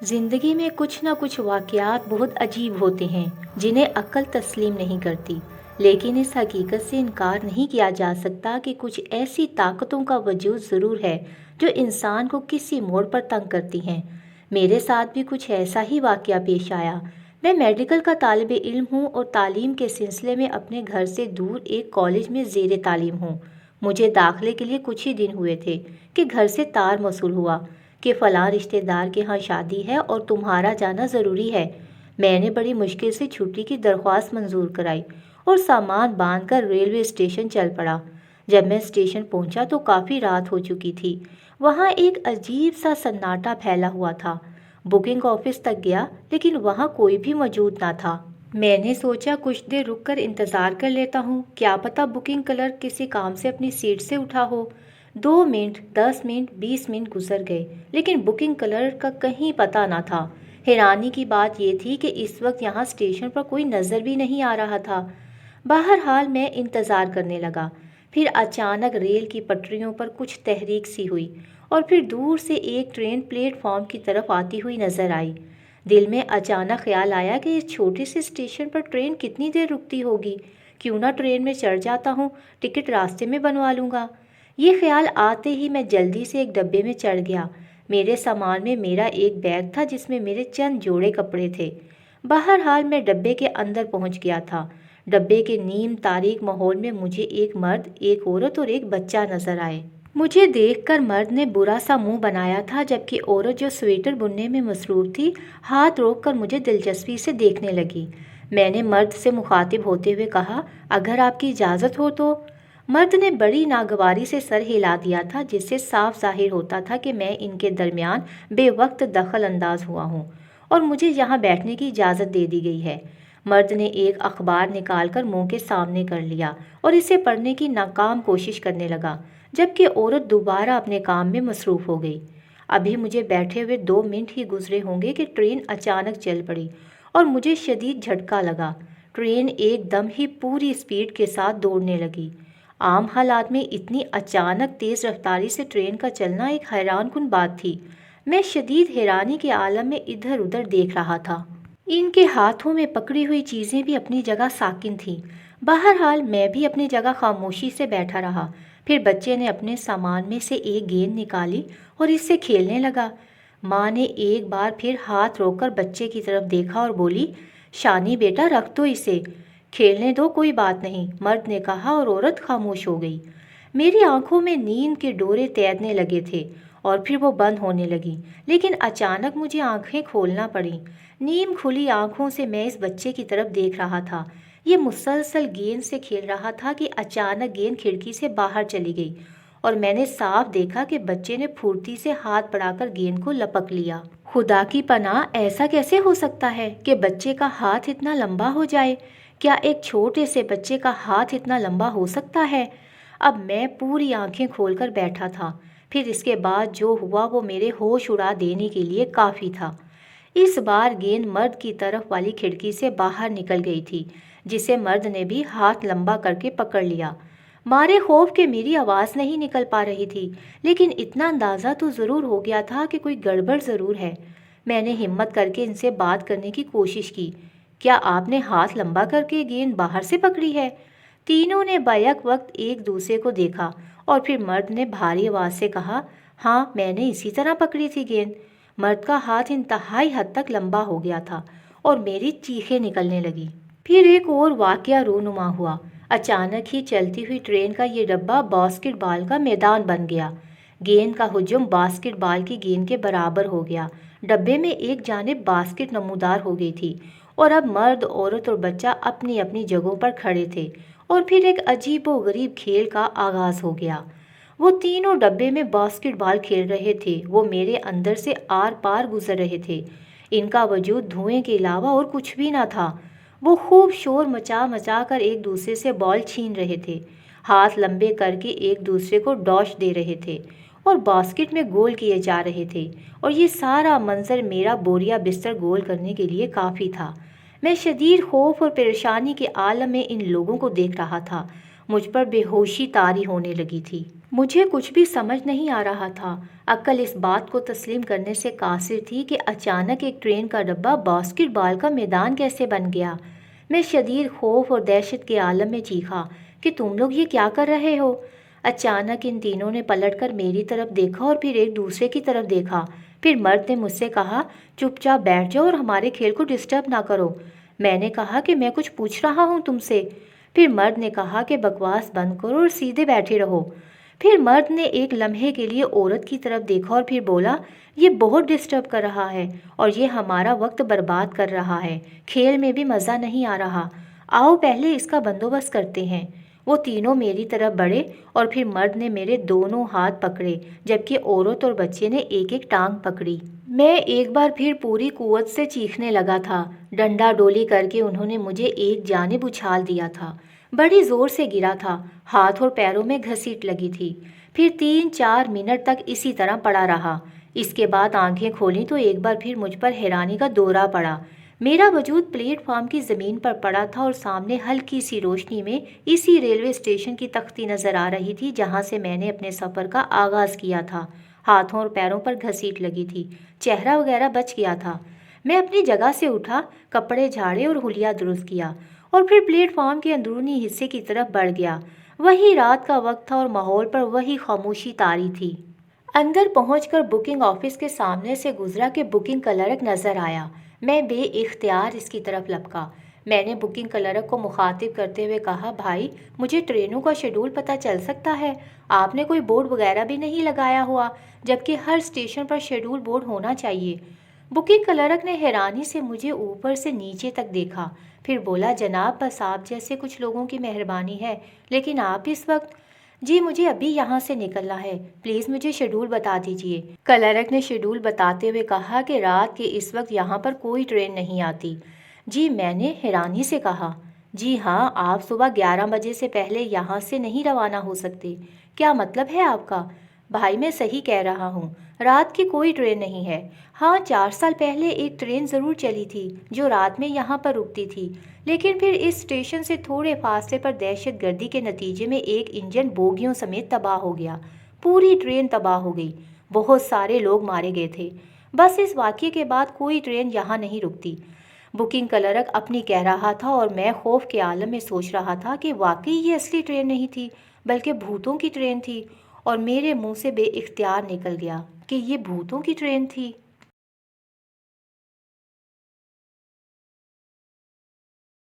زندگی میں کچھ نہ کچھ واقعات بہت عجیب ہوتے ہیں جنہیں عقل تسلیم نہیں کرتی، لیکن اس حقیقت سے انکار نہیں کیا جا سکتا کہ کچھ ایسی طاقتوں کا وجود ضرور ہے جو انسان کو کسی موڑ پر تنگ کرتی ہیں۔ میرے ساتھ بھی کچھ ایسا ہی واقعہ پیش آیا۔ میں میڈیکل کا طالب علم ہوں اور تعلیم کے سلسلے میں اپنے گھر سے دور ایک کالج میں زیر تعلیم ہوں۔ مجھے داخلے کے لیے کچھ ہی دن ہوئے تھے کہ گھر سے تار موصول ہوا کہ فلاں رشتہ دار کے ہاں شادی ہے اور تمہارا جانا ضروری ہے۔ میں نے بڑی مشکل سے چھٹی کی درخواست منظور کرائی اور سامان باندھ کر ریلوے اسٹیشن چل پڑا۔ جب میں اسٹیشن پہنچا تو کافی رات ہو چکی تھی۔ وہاں ایک عجیب سا سناٹا پھیلا ہوا تھا۔ بکنگ آفس تک گیا لیکن وہاں کوئی بھی موجود نہ تھا۔ میں نے سوچا کچھ دیر رک کر انتظار کر لیتا ہوں، کیا پتہ بکنگ کلرک کسی کام سے اپنی سیٹ سے اٹھا ہو۔ 2 منٹ، 10 منٹ، 20 منٹ گزر گئے لیکن بکنگ کلرک کا کہیں پتہ نہ تھا۔ حیرانی کی بات یہ تھی کہ اس وقت یہاں اسٹیشن پر کوئی نظر بھی نہیں آ رہا تھا۔ بہرحال میں انتظار کرنے لگا۔ پھر اچانک ریل کی پٹریوں پر کچھ تحریک سی ہوئی اور پھر دور سے ایک ٹرین پلیٹ فارم کی طرف آتی ہوئی نظر آئی۔ دل میں اچانک خیال آیا کہ اس چھوٹے سے اسٹیشن پر ٹرین کتنی دیر رکتی ہوگی، کیوں نہ ٹرین میں چڑھ جاتا ہوں، ٹکٹ راستے میں بنوا لوں گا۔ یہ خیال آتے ہی میں جلدی سے ایک ڈبے میں چڑھ گیا۔ میرے سامان میں میرا ایک بیگ تھا جس میں میرے چند جوڑے کپڑے تھے۔ بہرحال میں ڈبے کے اندر پہنچ گیا تھا۔ ڈبے کے نیم تاریک ماحول میں مجھے ایک مرد، ایک عورت اور ایک بچہ نظر آئے۔ مجھے دیکھ کر مرد نے برا سا منہ بنایا تھا جبکہ عورت جو سویٹر بننے میں مصروف تھی ہاتھ روک کر مجھے دلچسپی سے دیکھنے لگی۔ میں نے مرد سے مخاطب ہوتے ہوئے کہا، اگر آپ کی اجازت ہو تو۔ مرد نے بڑی ناگواری سے سر ہلا دیا تھا جس سے صاف ظاہر ہوتا تھا کہ میں ان کے درمیان بے وقت دخل انداز ہوا ہوں اور مجھے یہاں بیٹھنے کی اجازت دے دی گئی ہے۔ مرد نے ایک اخبار نکال کر منہ کے سامنے کر لیا اور اسے پڑھنے کی ناکام کوشش کرنے لگا جبکہ عورت دوبارہ اپنے کام میں مصروف ہو گئی۔ ابھی مجھے بیٹھے ہوئے 2 منٹ ہی گزرے ہوں گے کہ ٹرین اچانک چل پڑی اور مجھے شدید جھٹکا لگا۔ ٹرین ایک دم ہی پوری اسپیڈ کے ساتھ دوڑنے لگی۔ عام حالات میں اتنی اچانک تیز رفتاری سے ٹرین کا چلنا ایک حیران کن بات تھی۔ میں شدید حیرانی کے عالم میں ادھر ادھر دیکھ رہا تھا۔ ان کے ہاتھوں میں پکڑی ہوئی چیزیں بھی اپنی جگہ ساکن تھیں۔ بہرحال میں بھی اپنی جگہ خاموشی سے بیٹھا رہا۔ پھر بچے نے اپنے سامان میں سے ایک گیند نکالی اور اس سے کھیلنے لگا۔ ماں نے ایک بار پھر ہاتھ روک کر بچے کی طرف دیکھا اور بولی، شانی بیٹا رکھ دو اسے، کھیلنے دو، کوئی بات نہیں، مرد نے کہا اور عورت خاموش ہو گئی۔ میری آنکھوں میں نیند کے ڈورے تیرنے لگے تھے اور پھر وہ بند ہونے لگی، لیکن اچانک مجھے آنکھیں کھولنا پڑیں۔ نیم کھلی آنکھوں سے میں اس بچے کی طرف دیکھ رہا تھا۔ یہ مسلسل گیند سے کھیل رہا تھا کہ اچانک گیند کھڑکی سے باہر چلی گئی اور میں نے صاف دیکھا کہ بچے نے پھرتی سے ہاتھ بڑھا کر گیند کو لپک لیا۔ خدا کی پناہ، ایسا کیسے ہو سکتا ہے کہ بچے کا ہاتھ اتنا لمبا ہو جائے؟ کیا ایک چھوٹے سے بچے کا ہاتھ اتنا لمبا ہو سکتا ہے؟ اب میں پوری آنکھیں کھول کر بیٹھا تھا۔ پھر اس کے بعد جو ہوا وہ میرے ہوش اڑا دینے کے لیے کافی تھا۔ اس بار گیند مرد کی طرف والی کھڑکی سے باہر نکل گئی تھی جسے مرد نے بھی ہاتھ لمبا کر کے پکڑ لیا۔ مارے خوف کے میری آواز نہیں نکل پا رہی تھی، لیکن اتنا اندازہ تو ضرور ہو گیا تھا کہ کوئی گڑبڑ ضرور ہے۔ میں نے ہمت کر کے ان سے بات کرنے کی کوشش کی، کیا آپ نے ہاتھ لمبا کر کے گیند باہر سے پکڑی ہے؟ تینوں نے بیک وقت ایک دوسرے کو دیکھا اور پھر مرد نے بھاری آواز سے کہا، ہاں میں نے اسی طرح پکڑی تھی گیند۔ مرد کا ہاتھ انتہائی حد تک لمبا ہو گیا تھا اور میری چیخیں نکلنے لگی۔ پھر ایک اور واقعہ رونما ہوا۔ اچانک ہی چلتی ہوئی ٹرین کا یہ ڈبہ باسکٹ بال کا میدان بن گیا۔ گیند کا ہجوم باسکٹ بال کی گیند کے برابر ہو گیا۔ ڈبے میں ایک جانب باسکٹ نمودار ہو گئی تھی اور اب مرد، عورت اور بچہ اپنی اپنی جگہوں پر کھڑے تھے اور پھر ایک عجیب و غریب کھیل کا آغاز ہو گیا۔ وہ تینوں ڈبے میں باسکٹ بال کھیل رہے تھے، وہ میرے اندر سے آر پار گزر رہے تھے۔ ان کا وجود دھوئیں کے علاوہ اور کچھ بھی نہ تھا۔ وہ خوب شور مچا مچا کر ایک دوسرے سے بال چھین رہے تھے، ہاتھ لمبے کر کے ایک دوسرے کو ڈاش دے رہے تھے اور باسکٹ میں گول کیے جا رہے تھے، اور یہ سارا منظر میرا بوریا بستر گول کرنے کے لیے کافی تھا۔ میں شدید خوف اور پریشانی کے عالم میں ان لوگوں کو دیکھ رہا تھا۔ مجھ پر بے ہوشی طاری ہونے لگی تھی۔ مجھے کچھ بھی سمجھ نہیں آ رہا تھا۔ عقل اس بات کو تسلیم کرنے سے قاصر تھی کہ اچانک ایک ٹرین کا ڈبہ باسکٹ بال کا میدان کیسے بن گیا۔ میں شدید خوف اور دہشت کے عالم میں چیخا کہ تم لوگ یہ کیا کر رہے ہو؟ اچانک ان تینوں نے پلٹ کر میری طرف دیکھا اور پھر ایک دوسرے کی طرف دیکھا۔ پھر مرد نے مجھ سے کہا، چپ چاپ بیٹھ جاؤ اور ہمارے کھیل کو ڈسٹرب نہ کرو۔ میں نے کہا کہ میں کچھ پوچھ رہا ہوں تم سے۔ پھر مرد نے کہا کہ بکواس بند کرو اور سیدھے بیٹھے رہو۔ پھر مرد نے ایک لمحے کے لیے عورت کی طرف دیکھا اور پھر بولا، یہ بہت ڈسٹرب کر رہا ہے اور یہ ہمارا وقت برباد کر رہا ہے، کھیل میں بھی مزہ نہیں آ رہا، آؤ پہلے اس کا بندوبست کرتے ہیں۔ وہ تینوں میری طرف بڑھے اور پھر مرد نے میرے دونوں ہاتھ پکڑے جبکہ عورت اور بچے نے ایک ایک ٹانگ پکڑی۔ میں ایک بار پھر پوری قوت سے چیخنے لگا تھا۔ ڈنڈا ڈولی کر کے انہوں نے مجھے ایک جانب اچھال دیا تھا۔ بڑی زور سے گرا تھا، ہاتھ اور پیروں میں گھسیٹ لگی تھی۔ پھر 3-4 منٹ تک اسی طرح پڑا رہا۔ اس کے بعد آنکھیں کھولیں تو ایک بار پھر مجھ پر حیرانی کا دورہ پڑا۔ میرا وجود پلیٹ فارم کی زمین پر پڑا تھا اور سامنے ہلکی سی روشنی میں اسی ریلوے اسٹیشن کی تختی نظر آ رہی تھی جہاں سے میں نے اپنے سفر کا آغاز کیا تھا۔ ہاتھوں اور پیروں پر گھسیٹ لگی تھی، چہرہ وغیرہ بچ گیا تھا۔ میں اپنی جگہ سے اٹھا، کپڑے جھاڑے اور حلیہ درست کیا اور پھر پلیٹ فارم کے اندرونی حصے کی طرف بڑھ گیا۔ وہی رات کا وقت تھا اور ماحول پر وہی خاموشی طاری تھی۔ اندر پہنچ کر بکنگ آفس کے سامنے سے گزرا کہ بکنگ کلرک نظر آیا۔ میں بے اختیار اس کی طرف لپکا۔ میں نے بکنگ کلرک کو مخاطب کرتے ہوئے کہا، بھائی مجھے ٹرینوں کا شیڈول پتہ چل سکتا ہے؟ آپ نے کوئی بورڈ وغیرہ بھی نہیں لگایا ہوا جبکہ ہر اسٹیشن پر شیڈول بورڈ ہونا چاہیے۔ بکنگ کلرک نے حیرانی سے مجھے اوپر سے نیچے تک دیکھا، پھر بولا، جناب بس آپ جیسے کچھ لوگوں کی مہربانی ہے، لیکن آپ اس وقت… جی مجھے ابھی یہاں سے نکلنا ہے، پلیز مجھے شیڈول بتا دیجیے۔ کلرک نے شیڈول بتاتے ہوئے کہا کہ رات کے اس وقت یہاں پر کوئی ٹرین نہیں آتی۔ جی میں نے حیرانی سے کہا، جی ہاں آپ صبح 11 بجے سے پہلے یہاں سے نہیں روانہ ہو سکتے۔ کیا مطلب ہے آپ کا؟ بھائی میں صحیح کہہ رہا ہوں، رات کی کوئی ٹرین نہیں ہے۔ ہاں 4 سال پہلے ایک ٹرین ضرور چلی تھی جو رات میں یہاں پر رکتی تھی، لیکن پھر اس اسٹیشن سے تھوڑے فاصلے پر دہشت گردی کے نتیجے میں ایک انجن بوگیوں سمیت تباہ ہو گیا، پوری ٹرین تباہ ہو گئی، بہت سارے لوگ مارے گئے تھے۔ بس اس واقعے کے بعد کوئی ٹرین یہاں نہیں رکتی۔ بکنگ کلرک اپنی کہہ رہا تھا اور میں خوف کے عالم میں سوچ رہا تھا کہ واقعی یہ اصلی ٹرین نہیں تھی بلکہ بھوتوں کی ٹرین تھی، اور میرے منہ سے بے اختیار نکل گیا کہ یہ بھوتوں کی ٹرین تھی۔